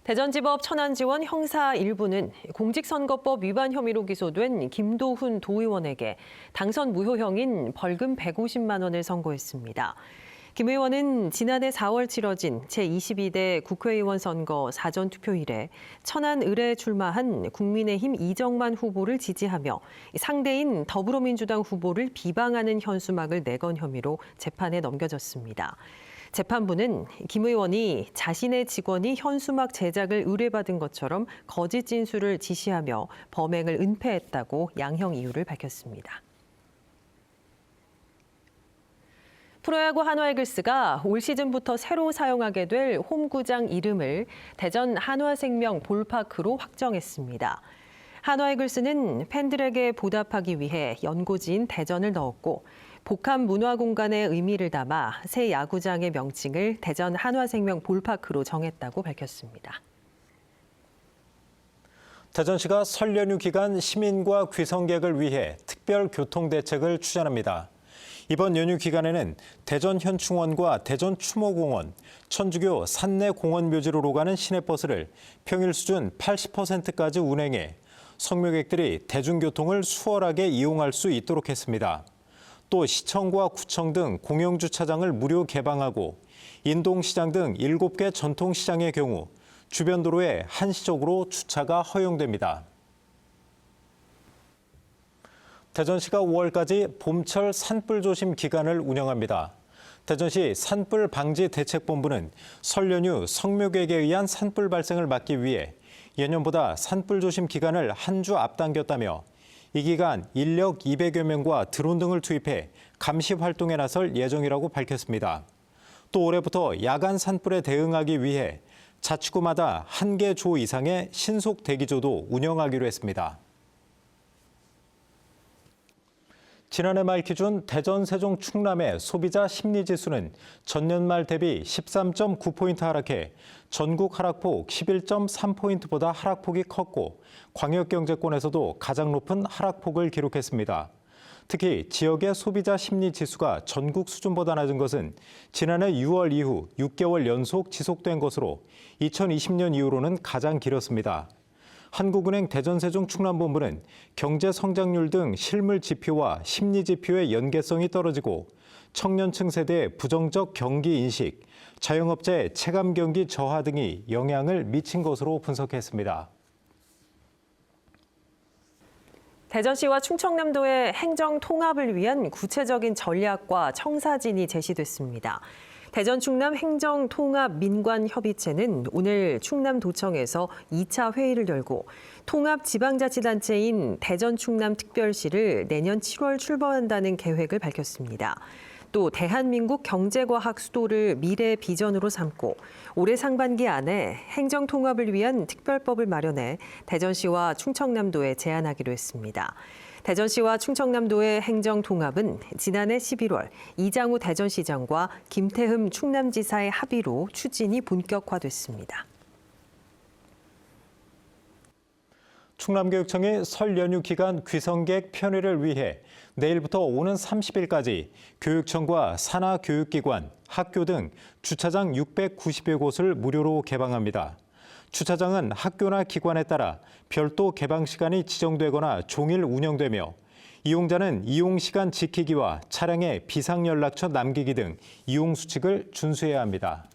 대전지법 천안지원 형사 1부는 공직선거법 위반 혐의로 기소된 김도훈 도의원에게 당선 무효형인 벌금 150만 원을 선고했습니다. 김 의원은 지난해 4월 치러진 제22대 국회의원 선거 사전투표일에 천안 을에 출마한 국민의힘 이정만 후보를 지지하며 상대인 더불어민주당 후보를 비방하는 현수막을 내건 혐의로 재판에 넘겨졌습니다. 재판부는 김 의원이 자신의 직원이 현수막 제작을 의뢰받은 것처럼 거짓 진술을 지시하며 범행을 은폐했다고 양형 이유를 밝혔습니다. 프로야구 한화이글스가 올 시즌부터 새로 사용하게 될 홈구장 이름을 대전 한화생명 볼파크로 확정했습니다. 한화이글스는 팬들에게 보답하기 위해 연고지인 대전을 넣었고 복합 문화공간의 의미를 담아 새 야구장의 명칭을 대전 한화생명 볼파크로 정했다고 밝혔습니다. 대전시가 설 연휴 기간 시민과 귀성객을 위해 특별 교통대책을 추진합니다. 이번 연휴 기간에는 대전 현충원과 대전 추모공원, 천주교 산내 공원묘지로 오가는 시내버스를 평일 수준 80%까지 운행해 성묘객들이 대중교통을 수월하게 이용할 수 있도록 했습니다. 또 시청과 구청 등 공영주차장을 무료 개방하고 인동시장 등 7개 전통시장의 경우 주변 도로에 한시적으로 주차가 허용됩니다. 대전시가 5월까지 봄철 산불 조심 기간을 운영합니다. 대전시 산불 방지 대책본부는 설 연휴 성묘객에 의한 산불 발생을 막기 위해 예년보다 산불 조심 기간을 한 주 앞당겼다며 이 기간 인력 200여 명과 드론 등을 투입해 감시 활동에 나설 예정이라고 밝혔습니다. 또 올해부터 야간 산불에 대응하기 위해 자치구마다 1개 조 이상의 신속 대기조도 운영하기로 했습니다. 지난해 말 기준 대전, 세종, 충남의 소비자 심리지수는 전년 말 대비 13.9포인트 하락해 전국 하락폭 11.3포인트보다 하락폭이 컸고 광역경제권에서도 가장 높은 하락폭을 기록했습니다. 특히 지역의 소비자 심리지수가 전국 수준보다 낮은 것은 지난해 6월 이후 6개월 연속 지속된 것으로 2020년 이후로는 가장 길었습니다. 한국은행 대전, 세종, 충남본부는 경제 성장률 등 실물 지표와 심리 지표의 연계성이 떨어지고 청년층 세대의 부정적 경기 인식, 자영업자의 체감 경기 저하 등이 영향을 미친 것으로 분석했습니다. 대전시와 충청남도의 행정 통합을 위한 구체적인 전략과 청사진이 제시됐습니다. 대전 충남 행정통합민관협의체는 오늘 충남도청에서 2차 회의를 열고 통합 지방자치단체인 대전 충남특별시를 내년 7월 출범한다는 계획을 밝혔습니다. 또 대한민국 경제과학 수도를 미래 비전으로 삼고 올해 상반기 안에 행정통합을 위한 특별법을 마련해 대전시와 충청남도에 제안하기로 했습니다. 대전시와 충청남도의 행정통합은 지난해 11월 이장우 대전시장과 김태흠 충남지사의 합의로 추진이 본격화됐습니다. 충남교육청이 설 연휴 기간 귀성객 편의를 위해 내일부터 오는 30일까지 교육청과 산하교육기관, 학교 등 주차장 690여 곳을 무료로 개방합니다. 주차장은 학교나 기관에 따라 별도 개방 시간이 지정되거나 종일 운영되며 이용자는 이용시간 지키기와 차량에 비상연락처 남기기 등 이용수칙을 준수해야 합니다.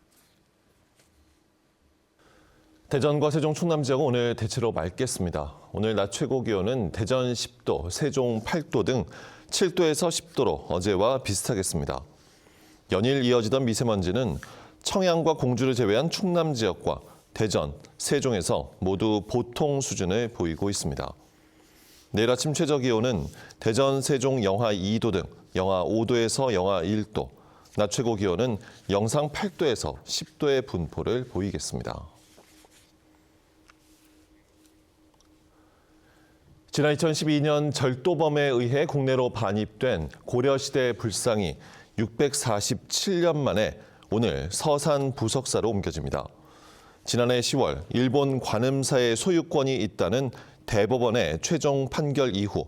대전과 세종, 충남 지역은 오늘 대체로 맑겠습니다. 오늘 낮 최고 기온은 대전 10도, 세종 8도 등 7도에서 10도로 어제와 비슷하겠습니다. 연일 이어지던 미세먼지는 청양과 공주를 제외한 충남 지역과 대전, 세종에서 모두 보통 수준을 보이고 있습니다. 내일 아침 최저 기온은 대전, 세종 영하 2도 등 영하 5도에서 영하 1도, 낮 최고 기온은 영상 8도에서 10도의 분포를 보이겠습니다. 지난 2012년 절도범에 의해 국내로 반입된 고려시대 불상이 647년 만에 오늘 서산 부석사로 옮겨집니다. 지난해 10월 일본 관음사의 소유권이 있다는 대법원의 최종 판결 이후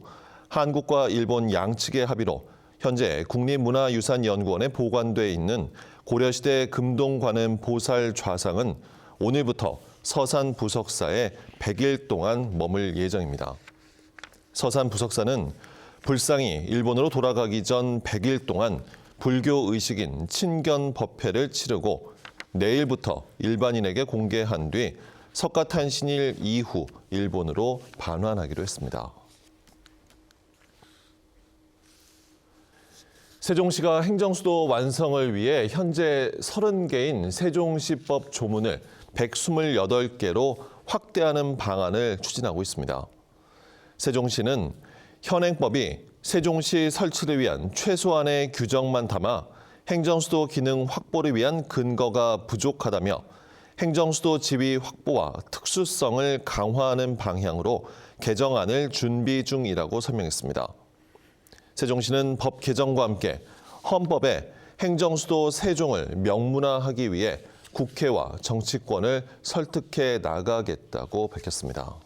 한국과 일본 양측의 합의로 현재 국립문화유산연구원에 보관돼 있는 고려시대 금동관음 보살 좌상은 오늘부터 서산 부석사에 100일 동안 머물 예정입니다. 서산 부석사는 불상이 일본으로 돌아가기 전 100일 동안 불교 의식인 친견 법회를 치르고 내일부터 일반인에게 공개한 뒤 석가탄신일 이후 일본으로 반환하기로 했습니다. 세종시가 행정수도 완성을 위해 현재 30개인 세종시법 조문을 128개로 확대하는 방안을 추진하고 있습니다. 세종시는 현행법이 세종시 설치를 위한 최소한의 규정만 담아 행정수도 기능 확보를 위한 근거가 부족하다며 행정수도 지위 확보와 특수성을 강화하는 방향으로 개정안을 준비 중이라고 설명했습니다. 세종시는 법 개정과 함께 헌법에 행정수도 세종을 명문화하기 위해 국회와 정치권을 설득해 나가겠다고 밝혔습니다.